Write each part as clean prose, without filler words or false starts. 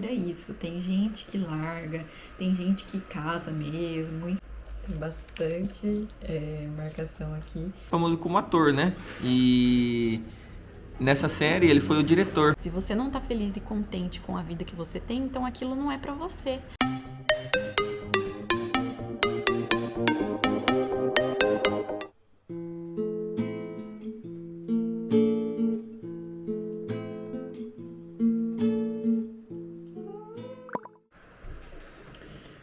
É isso, tem gente que larga, tem gente que casa mesmo, tem bastante marcação aqui. Famoso como ator, né? E nessa série ele foi o diretor. Se você não tá feliz e contente com a vida que você tem, então aquilo não é pra você.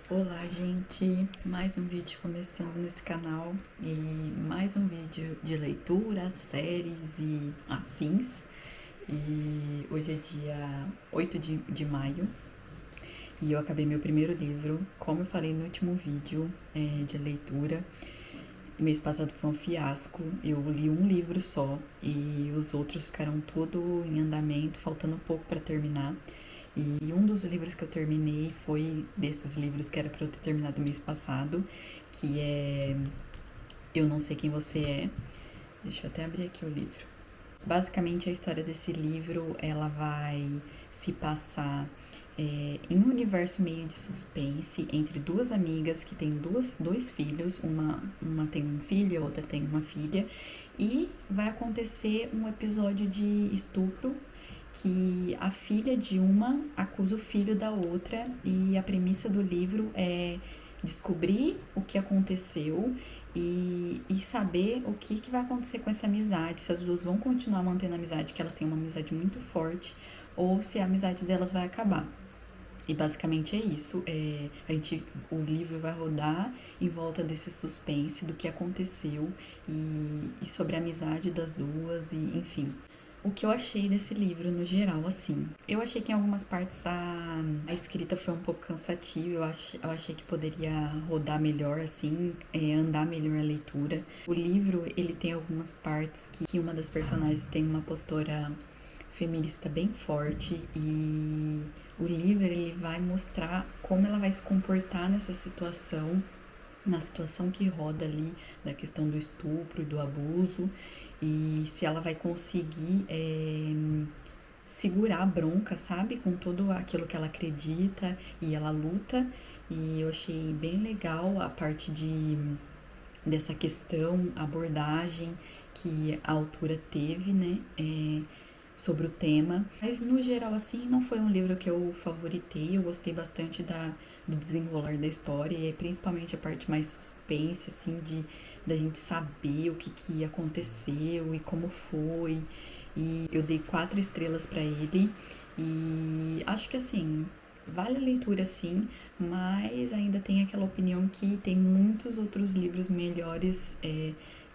Olá, gente! Mais um vídeo começando nesse canal e mais um vídeo de leitura, séries e afins. E hoje é dia 8 de maio e eu acabei meu primeiro livro. Como eu falei no último vídeo de leitura, mês passado foi um fiasco. Eu li um livro só e os outros ficaram tudo em andamento, faltando pouco para terminar. E um dos livros que eu terminei foi desses livros que era para eu ter terminado mês passado, que é Eu Não Sei Quem Você É. Deixa eu até abrir aqui o livro. Basicamente, a história desse livro, ela vai se passar em um universo meio de suspense entre duas amigas que têm dois filhos, uma tem um filho e a outra tem uma filha, e vai acontecer um episódio de estupro que a filha de uma acusa o filho da outra, e a premissa do livro é descobrir o que aconteceu e saber o que vai acontecer com essa amizade, se as duas vão continuar mantendo a amizade, que elas têm uma amizade muito forte, ou se a amizade delas vai acabar. E basicamente é isso. O livro vai rodar em volta desse suspense do que aconteceu e sobre a amizade das duas, e enfim. O que eu achei desse livro no geral, assim. Eu achei que em algumas partes a escrita foi um pouco cansativa. Eu achei que poderia rodar melhor, assim, andar melhor a leitura. O livro, ele tem algumas partes que uma das personagens tem uma postura feminista bem forte, e o livro ele vai mostrar como ela vai se comportar nessa situação, na situação que roda ali, da questão do estupro e do abuso, e se ela vai conseguir segurar a bronca, sabe? Com tudo aquilo que ela acredita, e ela luta. E eu achei bem legal a parte dessa questão, abordagem que a autora teve, né? Sobre o tema. Mas no geral, assim, não foi um livro que eu favoritei. Eu gostei bastante do desenrolar da história, e principalmente a parte mais suspense, assim, da gente saber o que aconteceu e como foi. E eu dei 4 estrelas para ele, e acho que, assim, vale a leitura, sim, mas ainda tem aquela opinião que tem muitos outros livros melhores,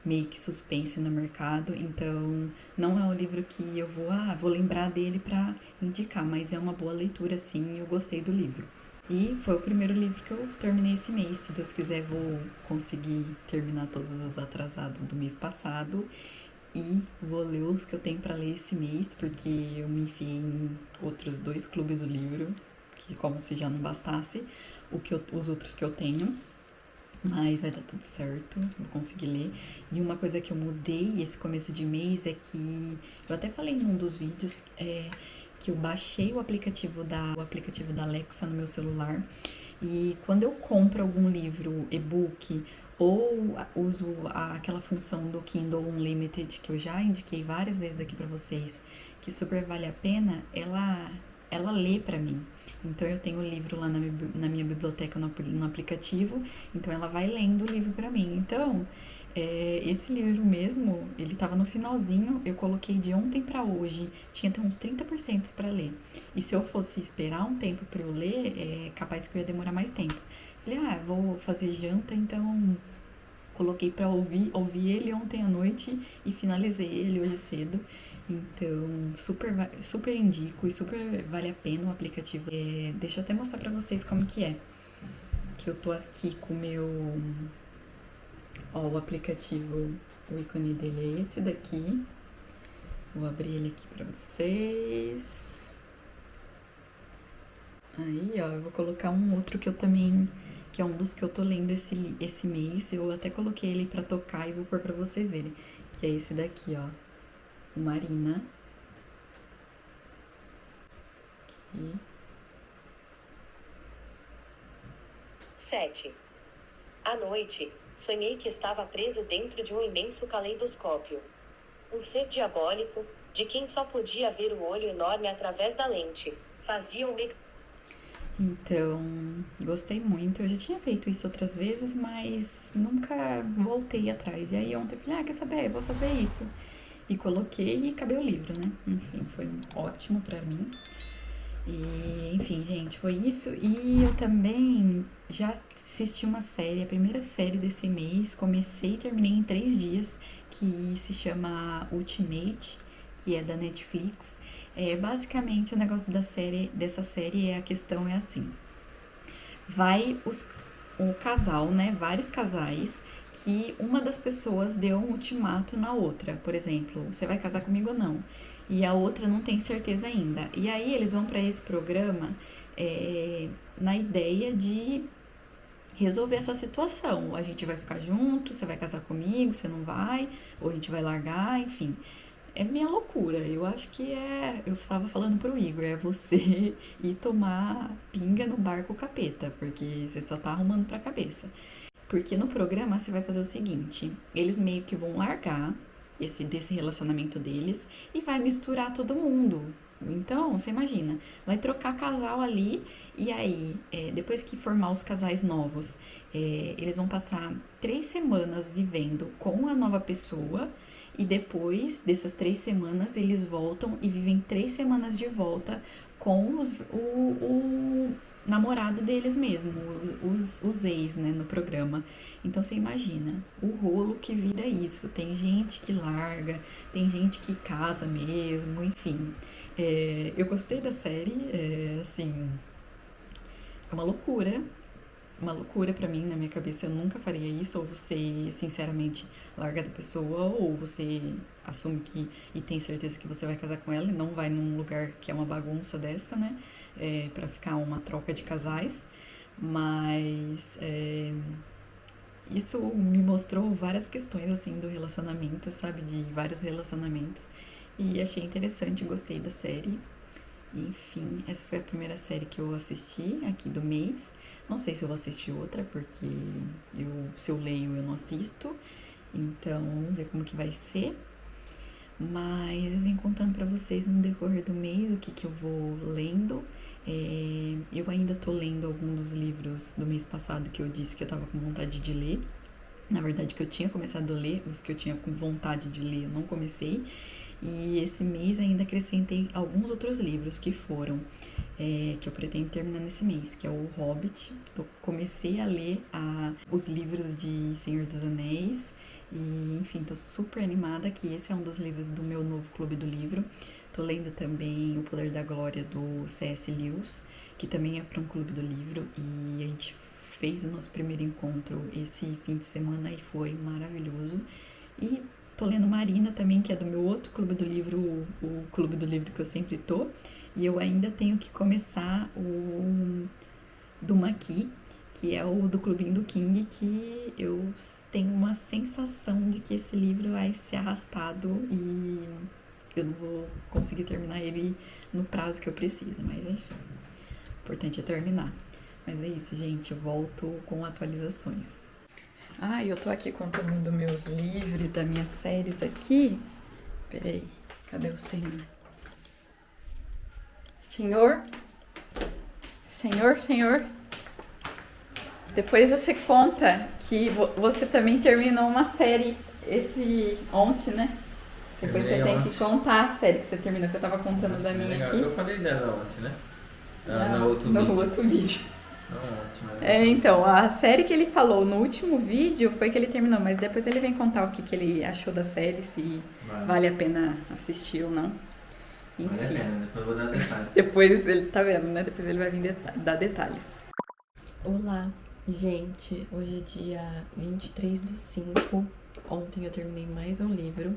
meio que suspense no mercado. Então não é um livro que eu vou lembrar dele pra indicar, mas é uma boa leitura, sim. Eu gostei do livro. E foi o primeiro livro que eu terminei esse mês. Se Deus quiser, vou conseguir terminar todos os atrasados do mês passado, e vou ler os que eu tenho para ler esse mês, porque eu me enfiei em outros 2 clubes do livro, que como se já não bastasse os outros que eu tenho. Mas vai dar tudo certo, vou conseguir ler. E uma coisa que eu mudei esse começo de mês é que eu até falei num dos vídeos, que eu baixei o aplicativo da Alexa no meu celular. E quando eu compro algum livro e-book, ou uso aquela função do Kindle Unlimited, que eu já indiquei várias vezes aqui pra vocês, que super vale a pena, ela lê pra mim. Então eu tenho o livro lá na minha biblioteca no aplicativo, então ela vai lendo o livro pra mim. Então, esse livro mesmo, ele tava no finalzinho, eu coloquei de ontem pra hoje, tinha até uns 30% pra ler. E se eu fosse esperar um tempo pra eu ler, é capaz que eu ia demorar mais tempo. Falei, vou fazer janta, então coloquei pra ouvi ele ontem à noite e finalizei ele hoje cedo. Então, super indico e super vale a pena o aplicativo. Deixa eu até mostrar pra vocês como que é. Que eu tô aqui com o meu... Ó, o aplicativo, o ícone dele é esse daqui. Vou abrir ele aqui pra vocês. Aí, ó, eu vou colocar um outro que eu também... que é um dos que eu tô lendo esse mês. Eu até coloquei ele pra tocar e vou pôr pra vocês verem. Que é esse daqui, ó. O Marina. Aqui. 7. À noite, sonhei que estava preso dentro de um imenso caleidoscópio. Um ser diabólico, de quem só podia ver o olho enorme através da lente, fazia-me... Então, gostei muito. Eu já tinha feito isso outras vezes, mas nunca voltei atrás. E aí ontem eu falei, quer saber? Eu vou fazer isso. E coloquei e acabei o livro, né? Enfim, foi ótimo pra mim. E, enfim, gente, foi isso. E eu também já assisti uma série, a primeira série desse mês. Comecei e terminei em 3 dias, que se chama Ultimate, que é da Netflix. Basicamente, o negócio dessa série a questão é assim. O casal, né? Vários casais que uma das pessoas deu um ultimato na outra. Por exemplo, você vai casar comigo ou não? E a outra não tem certeza ainda. E aí eles vão para esse programa na ideia de resolver essa situação. A gente vai ficar junto, você vai casar comigo, você não vai, ou a gente vai largar, enfim. É minha loucura. Eu acho que eu tava falando pro Igor, é você ir tomar pinga no barco capeta, porque você só tá arrumando pra cabeça. Porque no programa você vai fazer o seguinte, eles meio que vão largar desse relacionamento deles e vai misturar todo mundo. Então, você imagina, vai trocar casal ali e aí, depois que formar os casais novos, eles vão passar 3 semanas vivendo com a nova pessoa e depois dessas 3 semanas eles voltam e vivem 3 semanas de volta com o namorado deles mesmo, os ex, né, no programa. Então você imagina o rolo que vira isso. Tem gente que larga, tem gente que casa mesmo, enfim. Eu gostei da série, assim, é uma loucura pra mim, na minha cabeça. Eu nunca faria isso, ou você, sinceramente, larga da pessoa, ou você assume e tem certeza que você vai casar com ela e não vai num lugar que é uma bagunça dessa, né? Pra ficar uma troca de casais. Mas isso me mostrou várias questões, assim, do relacionamento, sabe? De vários relacionamentos. E achei interessante, gostei da série. Enfim, essa foi a primeira série que eu assisti aqui do mês. Não sei se eu vou assistir outra, porque se eu leio eu não assisto. Então, vamos ver como que vai ser. Mas eu vim contando pra vocês no decorrer do mês o que eu vou lendo. Eu ainda tô lendo alguns dos livros do mês passado que eu disse que eu tava com vontade de ler. Na verdade, que eu tinha começado a ler, os que eu tinha com vontade de ler, eu não comecei. E esse mês ainda acrescentei alguns outros livros que foram, que eu pretendo terminar nesse mês, que é o Hobbit. Eu comecei a ler os livros de Senhor dos Anéis e, enfim, tô super animada que esse é um dos livros do meu novo clube do livro. Tô lendo também O Poder da Glória, do C.S. Lewis, que também é para um clube do livro, e a gente fez o nosso primeiro encontro esse fim de semana e foi maravilhoso. E tô lendo Marina também, que é do meu outro clube do livro, o clube do livro que eu sempre tô. E eu ainda tenho que começar o do Maqui, que é o do Clubinho do King, que eu tenho uma sensação de que esse livro vai ser arrastado e eu não vou conseguir terminar ele no prazo que eu preciso. Mas enfim, o importante é terminar. Mas é isso, gente, eu volto com atualizações. Eu tô aqui contando meus livros, das minhas séries aqui. Peraí, cadê o senhor? Senhor? Senhor? Depois você conta que você também terminou uma série ontem, né? Depois você tem que contar a série que você terminou, que eu tava contando da minha aqui. Eu falei dela ontem, né? No outro vídeo. Então, a série que ele falou no último vídeo foi que ele terminou, mas depois ele vem contar o que ele achou da série, se vale a pena assistir ou não. Enfim. Vale a pena, depois eu vou dar detalhes. Depois ele tá vendo, né? Depois ele vai vir dar detalhes. Olá, gente. Hoje é dia 23/5. Ontem eu terminei mais um livro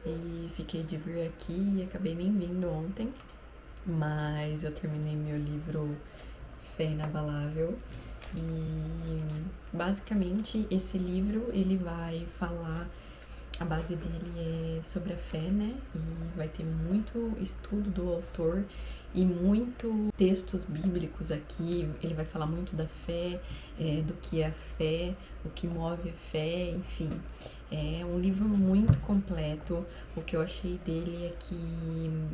e fiquei de vir aqui e acabei nem vindo ontem. Mas eu terminei meu livro Fé Inabalável e basicamente esse livro ele vai falar A base dele é sobre a fé, né? E vai ter muito estudo do autor e muito textos bíblicos aqui. Ele vai falar muito da fé, do que é a fé, o que move a fé, enfim. É um livro muito completo. O que eu achei dele é que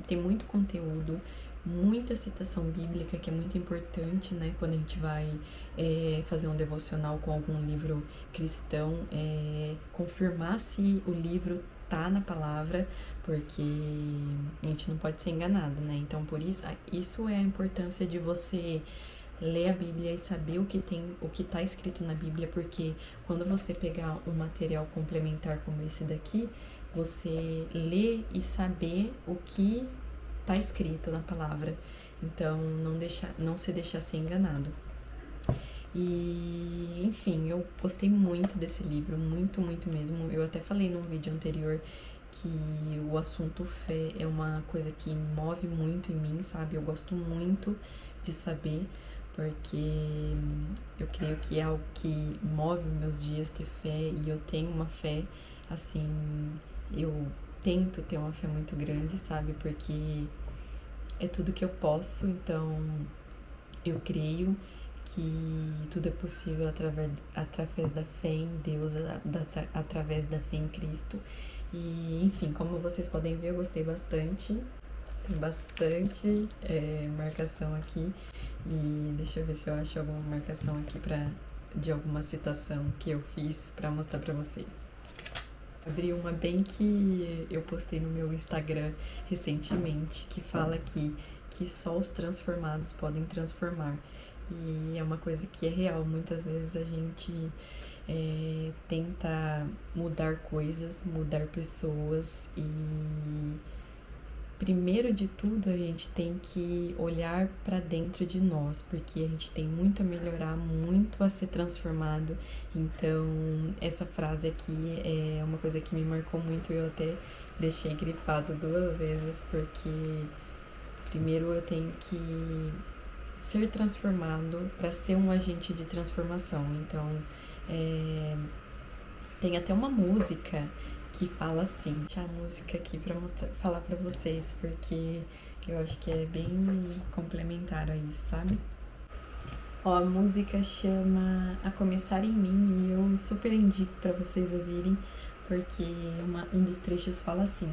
tem muito conteúdo, muita citação bíblica, que é muito importante, né? Quando a gente vai fazer um devocional com algum livro cristão, confirmar se o livro tá na palavra, porque a gente não pode ser enganado, né? Então, por isso, isso é a importância de você ler a Bíblia e saber o que tá escrito na Bíblia, porque quando você pegar um material complementar como esse daqui, você lê e saber o que tá escrito na palavra. Então, não se deixar ser enganado. E, enfim, eu gostei muito desse livro, muito, muito mesmo. Eu até falei num vídeo anterior que o assunto fé é uma coisa que move muito em mim, sabe? Eu gosto muito de saber, porque eu creio que é algo que move os meus dias, ter fé, e eu tenho uma fé, assim, eu tento ter uma fé muito grande, sabe? Porque é tudo que eu posso, então eu creio que tudo é possível através da fé em Deus, através da fé em Cristo. E, enfim, como vocês podem ver, eu gostei bastante. Tem bastante marcação aqui. E deixa eu ver se eu acho alguma marcação aqui de alguma citação que eu fiz para mostrar para vocês. Abri uma bem que eu postei no meu Instagram recentemente, que fala que só os transformados podem transformar. E é uma coisa que é real. Muitas vezes a gente tenta mudar coisas, mudar pessoas, e primeiro de tudo a gente tem que olhar para dentro de nós, porque a gente tem muito a melhorar, muito a ser transformado. Então essa frase aqui é uma coisa que me marcou muito, eu até deixei grifado 2 vezes, porque primeiro eu tenho que ser transformado para ser um agente de transformação. Então tem até uma música que fala assim, deixa a música aqui para falar para vocês, porque eu acho que é bem complementar a isso, sabe? Ó, a música chama A Começar em Mim, e eu super indico para vocês ouvirem, porque um dos trechos fala assim: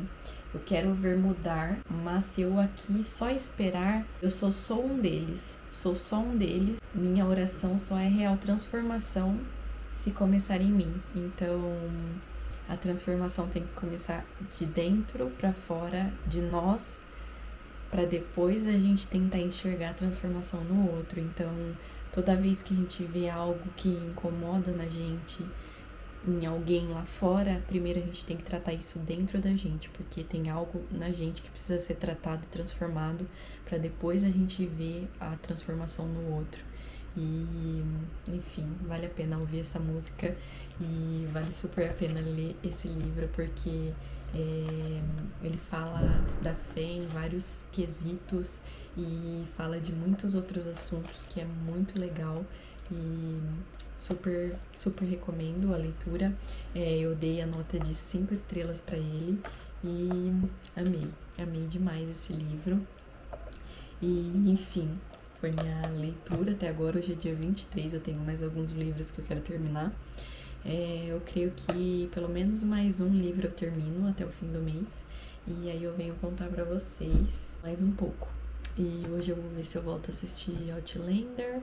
eu quero ver mudar, mas se eu aqui só esperar, eu sou só um deles, minha oração só é real transformação se começar em mim. Então a transformação tem que começar de dentro para fora de nós, para depois a gente tentar enxergar a transformação no outro. Então, toda vez que a gente vê algo que incomoda na gente, em alguém lá fora, primeiro a gente tem que tratar isso dentro da gente, porque tem algo na gente que precisa ser tratado e transformado, para depois a gente ver a transformação no outro. E, enfim, vale a pena ouvir essa música e vale super a pena ler esse livro, porque ele fala da fé em vários quesitos e fala de muitos outros assuntos, que é muito legal, e super, super recomendo a leitura. Eu dei a nota de 5 estrelas para ele e amei demais esse livro. E, enfim, foi minha leitura até agora. Hoje é dia 23, eu tenho mais alguns livros que eu quero terminar. Eu creio que pelo menos mais um livro eu termino até o fim do mês, e aí eu venho contar pra vocês mais um pouco. E hoje eu vou ver se eu volto a assistir Outlander.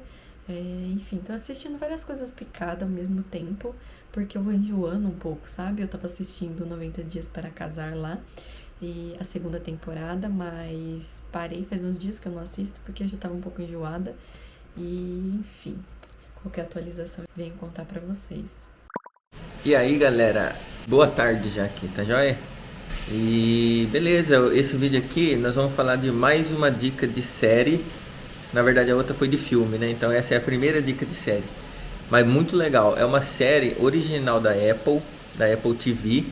Enfim, tô assistindo várias coisas picadas ao mesmo tempo, porque eu vou enjoando um pouco, sabe? Eu tava assistindo 90 Dias para Casar lá, e a 2ª temporada, mas parei faz uns dias que eu não assisto, porque eu já tava um pouco enjoada. E, enfim, qualquer atualização eu venho contar pra vocês. E aí, galera, boa tarde já aqui, tá joia? E beleza, esse vídeo aqui nós vamos falar de mais uma dica de série. Na verdade a outra foi de filme, né? Então essa é a primeira dica de série, mas muito legal. É uma série original da Apple TV,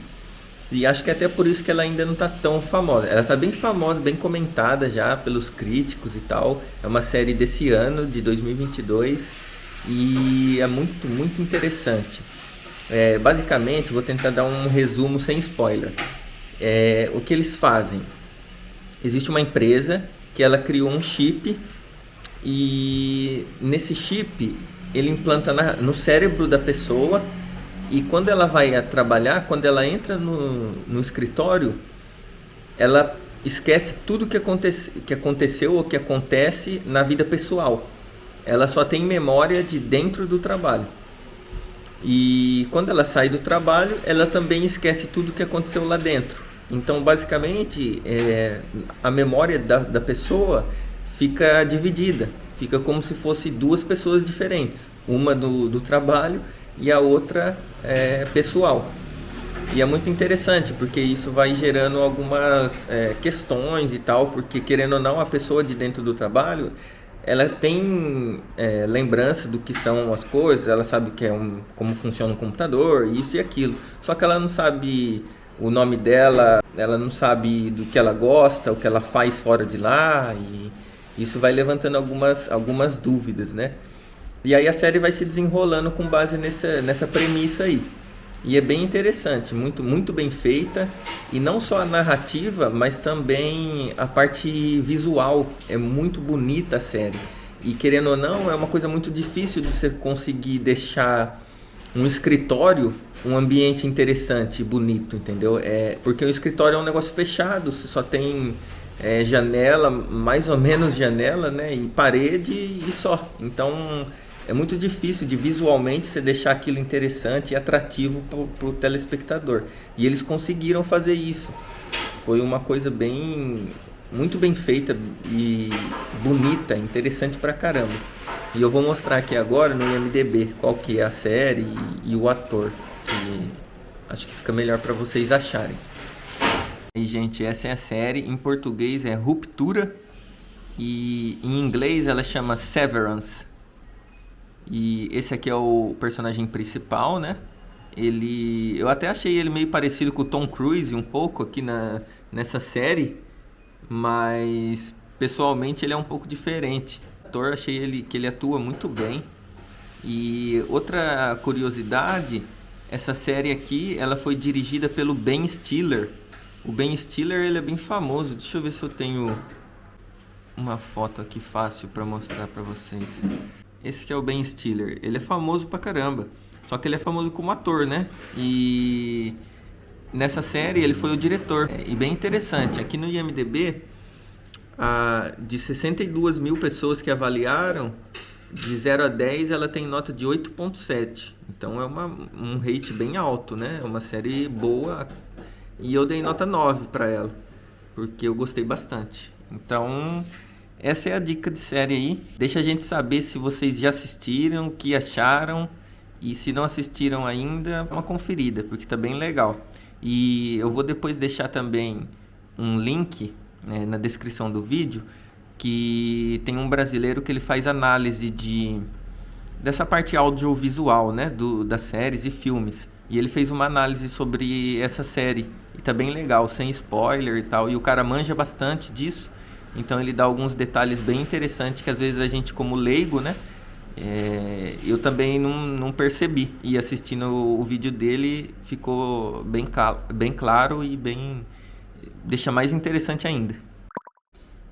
e acho que até por isso que ela ainda não tá tão famosa. Ela tá bem famosa, bem comentada já pelos críticos e tal. É uma série desse ano, de 2022, e é muito, muito interessante. Basicamente, vou tentar dar um resumo sem spoiler. O que eles fazem? Existe uma empresa que ela criou um chip e nesse chip ele implanta no cérebro da pessoa e quando ela vai trabalhar, quando ela entra no escritório, ela esquece tudo que aconteceu ou que acontece na vida pessoal. Ela só tem memória de dentro do trabalho. E quando ela sai do trabalho, ela também esquece tudo que aconteceu lá dentro. Então, basicamente, a memória da pessoa fica dividida. Fica como se fosse duas pessoas diferentes. Uma do trabalho e a outra pessoal. E é muito interessante, porque isso vai gerando algumas questões e tal, porque querendo ou não, a pessoa de dentro do trabalho, ela tem lembrança do que são as coisas, ela sabe como funciona um computador, isso e aquilo. Só que ela não sabe o nome dela, ela não sabe do que ela gosta, o que ela faz fora de lá, e isso vai levantando algumas dúvidas, né? E aí a série vai se desenrolando com base nessa premissa aí. E é bem interessante, muito, muito bem feita. E não só a narrativa, mas também a parte visual. É muito bonita a série. E querendo ou não, é uma coisa muito difícil de você conseguir deixar um escritório um ambiente interessante, bonito, entendeu? Porque o escritório é um negócio fechado, você só tem janela, mais ou menos janela, né? E parede e só. Então é muito difícil de visualmente você deixar aquilo interessante e atrativo para o telespectador. E eles conseguiram fazer isso. Foi uma coisa muito bem feita e bonita, interessante pra caramba. E eu vou mostrar aqui agora no IMDb qual que é a série e o ator, que acho que fica melhor para vocês acharem. E gente, essa é a série, em português é Ruptura e em inglês ela chama Severance. E esse aqui é o personagem principal, né? Eu até achei ele meio parecido com o Tom Cruise um pouco aqui nessa série, mas pessoalmente ele é um pouco diferente. O ator, achei que ele atua muito bem. E outra curiosidade, essa série aqui, ela foi dirigida pelo Ben Stiller. O Ben Stiller, ele é bem famoso. Deixa eu ver se eu tenho uma foto aqui fácil para mostrar para vocês. Esse que é o Ben Stiller. Ele é famoso pra caramba. Só que ele é famoso como ator, né? E nessa série ele foi o diretor. E bem interessante. Aqui no IMDb, de 62 mil pessoas que avaliaram, de 0 a 10 ela tem nota de 8.7. Então é um rate bem alto, né? É uma série boa. E eu dei nota 9 pra ela, porque eu gostei bastante. Então essa é a dica de série aí. Deixa a gente saber se vocês já assistiram, o que acharam. E se não assistiram ainda, dá uma conferida, porque tá bem legal. E eu vou depois deixar também um link, né, na descrição do vídeo, que tem um brasileiro que ele faz análise dessa parte audiovisual, né, das séries e filmes. E ele fez uma análise sobre essa série. E tá bem legal, sem spoiler e tal. E o cara manja bastante disso. Então ele dá alguns detalhes bem interessantes que às vezes a gente, como leigo, né, eu também não percebi. E assistindo o vídeo dele ficou bem claro e deixa mais interessante ainda.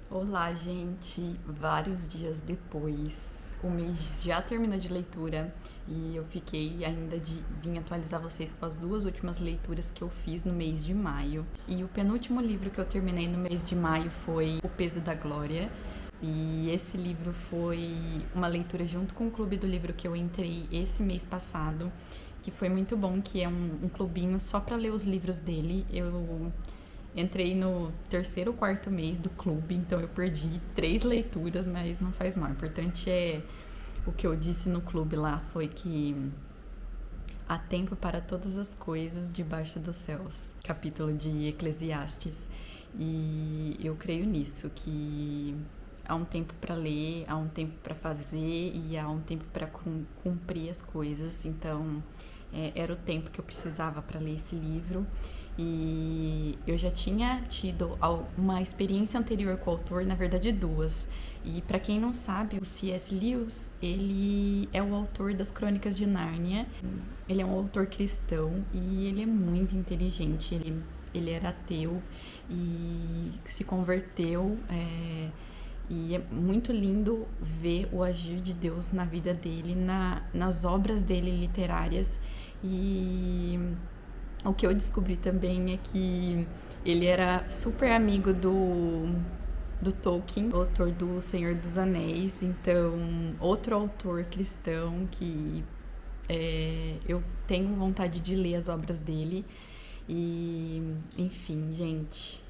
Olá, gente! Vários dias depois, o mês já terminou de leitura e eu fiquei ainda de vir atualizar vocês com as duas últimas leituras que eu fiz no mês de maio. E o penúltimo livro que eu terminei no mês de maio foi O Peso da Glória. E esse livro foi uma leitura junto com o Clube do Livro que eu entrei esse mês passado, que foi muito bom, que é um clubinho só para ler os livros dele. Eu entrei no 3º ou 4º mês do clube, então eu perdi 3 leituras, mas não faz mal. O importante é o que eu disse no clube lá, foi que há tempo para todas as coisas debaixo dos céus, capítulo de Eclesiastes. E eu creio nisso, que há um tempo para ler, há um tempo para fazer e há um tempo para cumprir as coisas. Então era o tempo que eu precisava para ler esse livro. E eu já tinha tido uma experiência anterior com o autor, na verdade 2. E para quem não sabe, o C.S. Lewis, ele é o autor das Crônicas de Nárnia. Ele é um autor cristão e ele é muito inteligente. Ele era ateu e se converteu. E é muito lindo ver o agir de Deus na vida dele, nas obras dele literárias. E o que eu descobri também é que ele era super amigo do Tolkien, autor do Senhor dos Anéis. Então, outro autor cristão que eu tenho vontade de ler as obras dele. E, enfim, gente,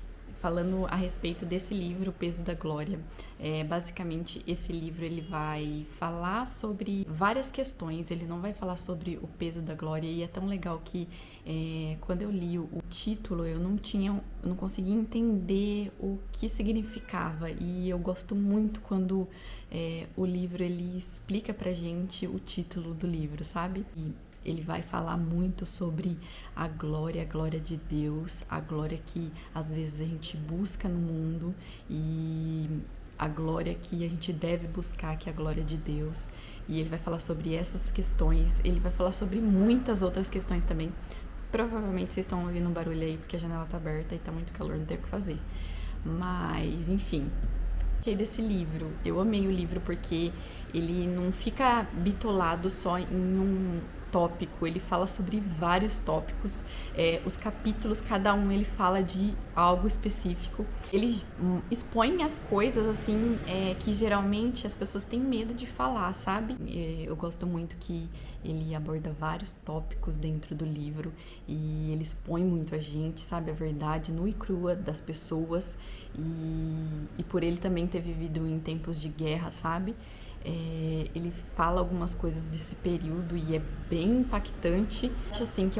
falando a respeito desse livro, O Peso da Glória, basicamente esse livro ele vai falar sobre várias questões, ele não vai falar sobre o peso da glória, e é tão legal que quando eu li o título eu não conseguia entender o que significava, e eu gosto muito quando o livro ele explica pra gente o título do livro, sabe? E ele vai falar muito sobre a glória de Deus, a glória que às vezes a gente busca no mundo e a glória que a gente deve buscar, que é a glória de Deus. E ele vai falar sobre essas questões, ele vai falar sobre muitas outras questões também. Provavelmente vocês estão ouvindo um barulho aí porque a janela tá aberta e tá muito calor, não tem o que fazer. Mas, enfim, desse livro. Eu amei o livro porque ele não fica bitolado só em um tópico, ele fala sobre vários tópicos, os capítulos, cada um ele fala de algo específico, ele expõe as coisas assim, que geralmente as pessoas têm medo de falar, sabe? Eu gosto muito que ele aborda vários tópicos dentro do livro e ele expõe muito a gente, sabe? A verdade nua e crua das pessoas e por ele também ter vivido em tempos de guerra, sabe? Ele fala algumas coisas desse período e é bem impactante. Acho assim que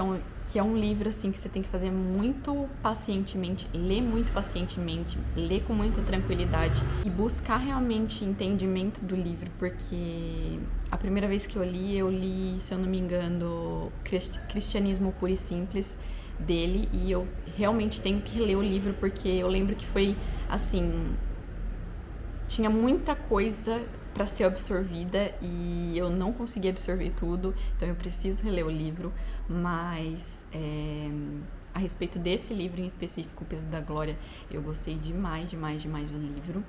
é um livro assim que você tem que fazer muito pacientemente, ler muito pacientemente, ler com muita tranquilidade e buscar realmente entendimento do livro, porque a primeira vez que eu li, se eu não me engano, Cristianismo Puro e Simples dele, e eu realmente tenho que ler o livro porque eu lembro que foi assim, tinha muita coisa para ser absorvida e eu não consegui absorver tudo, então eu preciso reler o livro, mas a respeito desse livro em específico, O Peso da Glória, eu gostei demais do livro.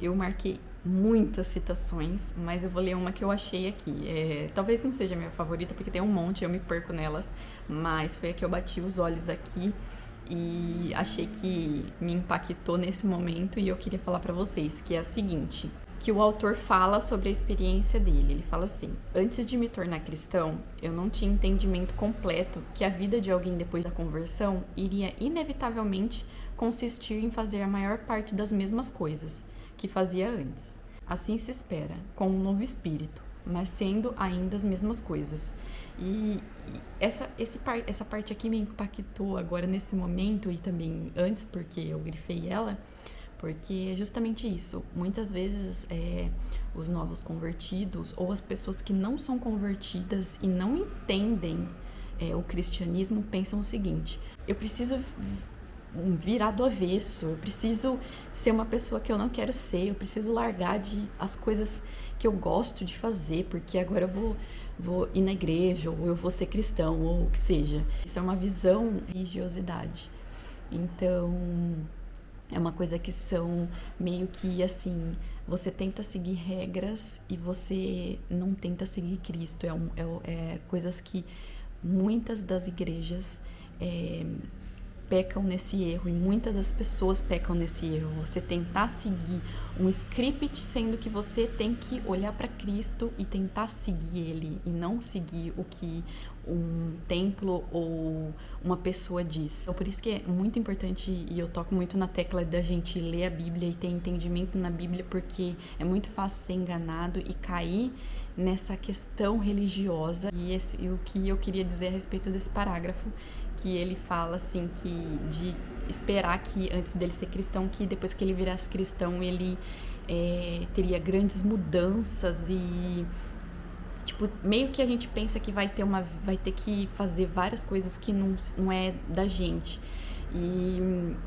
Eu marquei muitas citações, mas eu vou ler uma que eu achei aqui. Talvez não seja a minha favorita, porque tem um monte, eu me perco nelas, mas foi a que eu bati os olhos aqui e achei que me impactou nesse momento e eu queria falar para vocês, que é a seguinte, que o autor fala sobre a experiência dele. Ele fala assim: antes de me tornar cristão, eu não tinha entendimento completo que a vida de alguém depois da conversão iria inevitavelmente consistir em fazer a maior parte das mesmas coisas que fazia antes. Assim se espera, com um novo espírito, mas sendo ainda as mesmas coisas. E essa parte aqui me impactou agora nesse momento e também antes, porque eu grifei ela, porque é justamente isso. Muitas vezes os novos convertidos ou as pessoas que não são convertidas e não entendem o cristianismo pensam o seguinte: eu preciso virar do avesso, eu preciso ser uma pessoa que eu não quero ser, eu preciso largar as coisas que eu gosto de fazer, porque agora eu vou ir na igreja, ou eu vou ser cristão, ou o que seja. Isso é uma visão de religiosidade. Então, é uma coisa que são meio que assim, você tenta seguir regras e você não tenta seguir Cristo. Coisas que muitas das igrejas pecam nesse erro, e muitas das pessoas pecam nesse erro. Você tentar seguir um script, sendo que você tem que olhar para Cristo e tentar seguir Ele, e não seguir o que um templo ou uma pessoa diz. Então, por isso que é muito importante, e eu toco muito na tecla da gente ler a Bíblia e ter entendimento na Bíblia, porque é muito fácil ser enganado e cair nessa questão religiosa. E o que eu queria dizer a respeito desse parágrafo, que ele fala assim, que de esperar que antes dele ser cristão, que depois que ele virasse cristão ele teria grandes mudanças e Tipo, meio que a gente pensa que vai ter que fazer várias coisas que não é da gente. E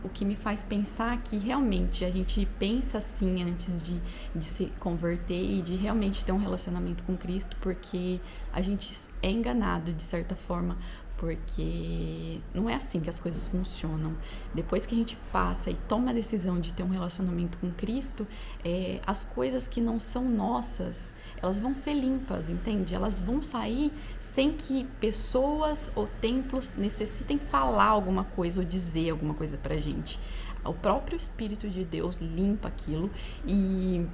o que me faz pensar que realmente a gente pensa assim antes de se converter e de realmente ter um relacionamento com Cristo, porque a gente é enganado de certa forma, porque não é assim que as coisas funcionam. Depois que a gente passa e toma a decisão de ter um relacionamento com Cristo, as coisas que não são nossas, elas vão ser limpas, entende? Elas vão sair sem que pessoas ou templos necessitem falar alguma coisa ou dizer alguma coisa pra gente. O próprio Espírito de Deus limpa aquilo e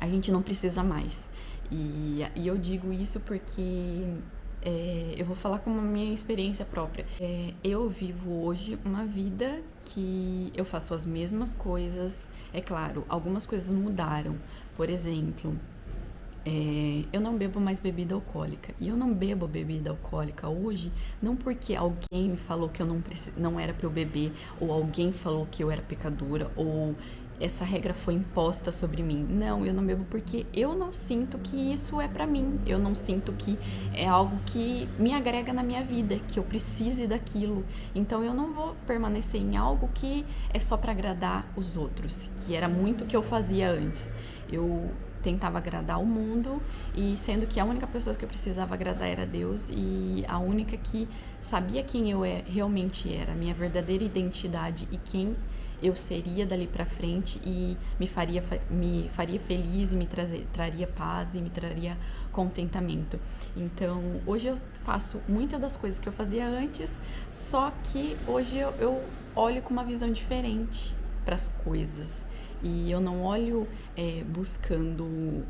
a gente não precisa mais. E eu digo isso porque eu vou falar como a minha experiência própria. Eu vivo hoje uma vida que eu faço as mesmas coisas. É claro, algumas coisas mudaram. Por exemplo, eu não bebo mais bebida alcoólica. E eu não bebo bebida alcoólica hoje, não porque alguém me falou que eu não era pra eu beber, ou alguém falou que eu era pecadora, ou essa regra foi imposta sobre mim. Não, eu não bebo porque eu não sinto que isso é pra mim. Eu não sinto que é algo que me agrega na minha vida, que eu precise daquilo. Então eu não vou permanecer em algo que é só pra agradar os outros, que era muito o que eu fazia antes. Eu tentava agradar o mundo, e sendo que a única pessoa que eu precisava agradar era Deus, e a única que sabia quem eu realmente era, minha verdadeira identidade e quem eu seria dali pra frente, e me faria feliz e me traria paz e me traria contentamento. Então hoje eu faço muitas das coisas que eu fazia antes, só que hoje eu olho com uma visão diferente para as coisas, e eu não olho buscando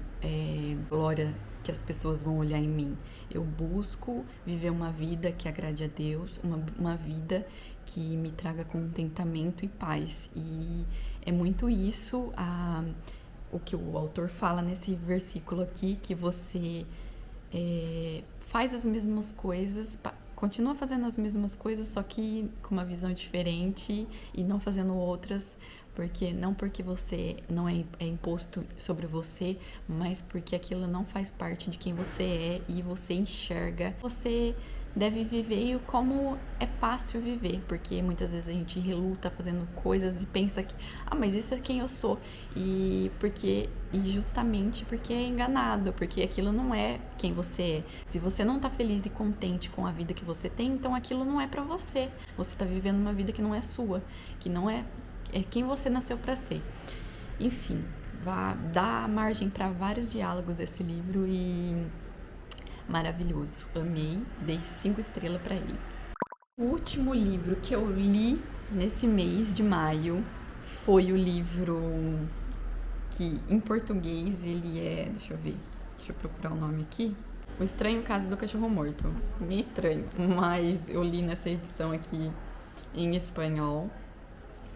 glória que as pessoas vão olhar em mim. Eu busco viver uma vida que agrade a Deus, uma vida que me traga contentamento e paz. E é muito isso o que o autor fala nesse versículo aqui, que você faz as mesmas coisas, continua fazendo as mesmas coisas, só que com uma visão diferente e não fazendo outras, porque você não é imposto sobre você, mas porque aquilo não faz parte de quem você é e você enxerga. Você deve viver como é fácil viver, porque muitas vezes a gente reluta fazendo coisas e pensa que, mas isso é quem eu sou, e justamente porque é enganado, porque aquilo não é quem você é. Se você não tá feliz e contente com a vida que você tem, então aquilo não é pra você. Você tá vivendo uma vida que não é sua, que não é quem você nasceu pra ser. Enfim, dá margem para vários diálogos esse livro, e maravilhoso, amei, dei 5 estrelas para ele. O último livro que eu li nesse mês de maio foi o livro que em português ele deixa eu procurar o nome aqui, O Estranho Caso do Cachorro Morto. Meio estranho, mas eu li nessa edição aqui em espanhol.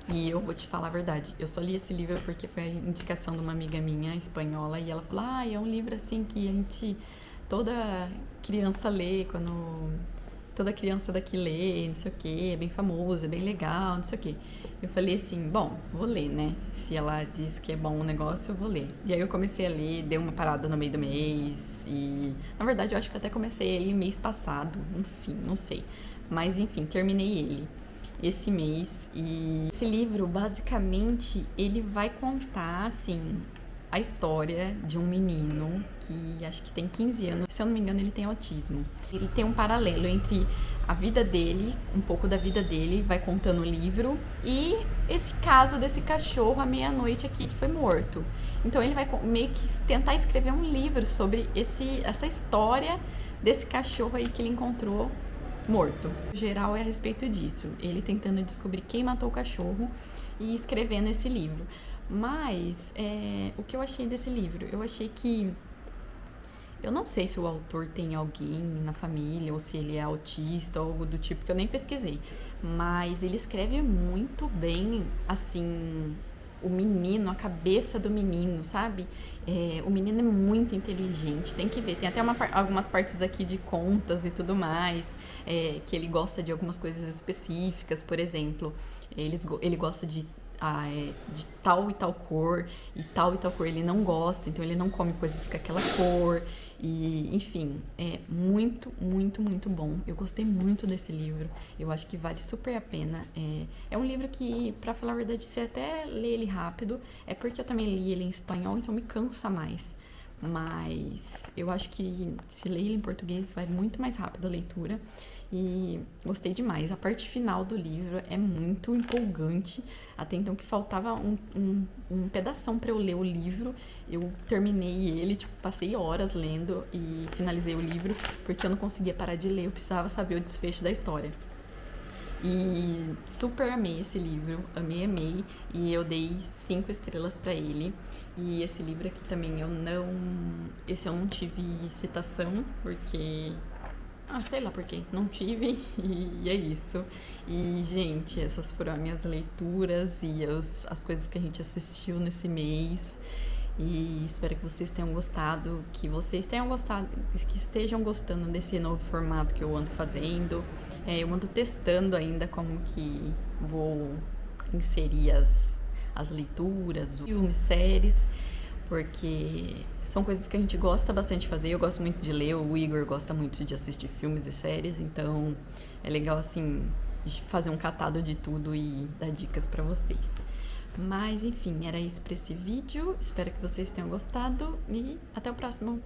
E eu vou te falar a verdade, eu só li esse livro porque foi a indicação de uma amiga minha espanhola, e ela falou, é um livro assim que toda criança lê, toda criança daqui lê, não sei o que, é bem famoso, é bem legal, não sei o que. Eu falei assim, bom, vou ler, né? Se ela diz que é bom o negócio, eu vou ler. E aí eu comecei a ler, dei uma parada no meio do mês, e na verdade eu acho que eu até comecei ele mês passado, enfim, não sei. Mas enfim, terminei ele esse mês. E esse livro, basicamente, ele vai contar, assim, a história de um menino que acho que tem 15 anos. Se eu não me engano, ele tem autismo. Ele tem um paralelo entre a vida dele, um pouco da vida dele, vai contando o livro, e esse caso desse cachorro à meia-noite aqui, que foi morto. Então ele vai meio que tentar escrever um livro sobre essa história desse cachorro aí que ele encontrou morto. O geral é a respeito disso, ele tentando descobrir quem matou o cachorro e escrevendo esse livro. Mas o que eu achei desse livro? Eu achei que, eu não sei se o autor tem alguém na família ou se ele é autista ou algo do tipo, que eu nem pesquisei, mas ele escreve muito bem, assim, o menino, a cabeça do menino, sabe? O menino é muito inteligente, tem que ver. Tem até algumas partes aqui de contas e tudo mais, que ele gosta de algumas coisas específicas. Por exemplo, ele gosta de de tal e tal cor, e tal ele não gosta, então ele não come coisas com aquela cor, e enfim, é muito, muito, muito bom. Eu gostei muito desse livro, eu acho que vale super a pena. É um livro que, pra falar a verdade, você até lê ele rápido, é porque eu também li ele em espanhol, então me cansa mais. Mas eu acho que se ler ele em português vai muito mais rápido a leitura. E gostei demais. A parte final do livro é muito empolgante. Até então que faltava um pedação para eu ler o livro. Eu terminei ele, passei horas lendo e finalizei o livro porque eu não conseguia parar de ler. Eu precisava saber o desfecho da história. E super amei esse livro, amei, e eu dei 5 estrelas pra ele. E esse livro aqui também esse eu não tive citação, porque... sei lá por quê, não tive, e é isso. E, gente, essas foram as minhas leituras e as coisas que a gente assistiu nesse mês. E espero que vocês tenham gostado, que estejam gostando desse novo formato que eu ando fazendo. Eu ando testando ainda como que vou inserir as leituras, filmes, séries, porque são coisas que a gente gosta bastante de fazer. Eu gosto muito de ler, o Igor gosta muito de assistir filmes e séries, então é legal, assim, fazer um catado de tudo e dar dicas pra vocês. Mas, enfim, era isso pra esse vídeo. Espero que vocês tenham gostado e até o próximo.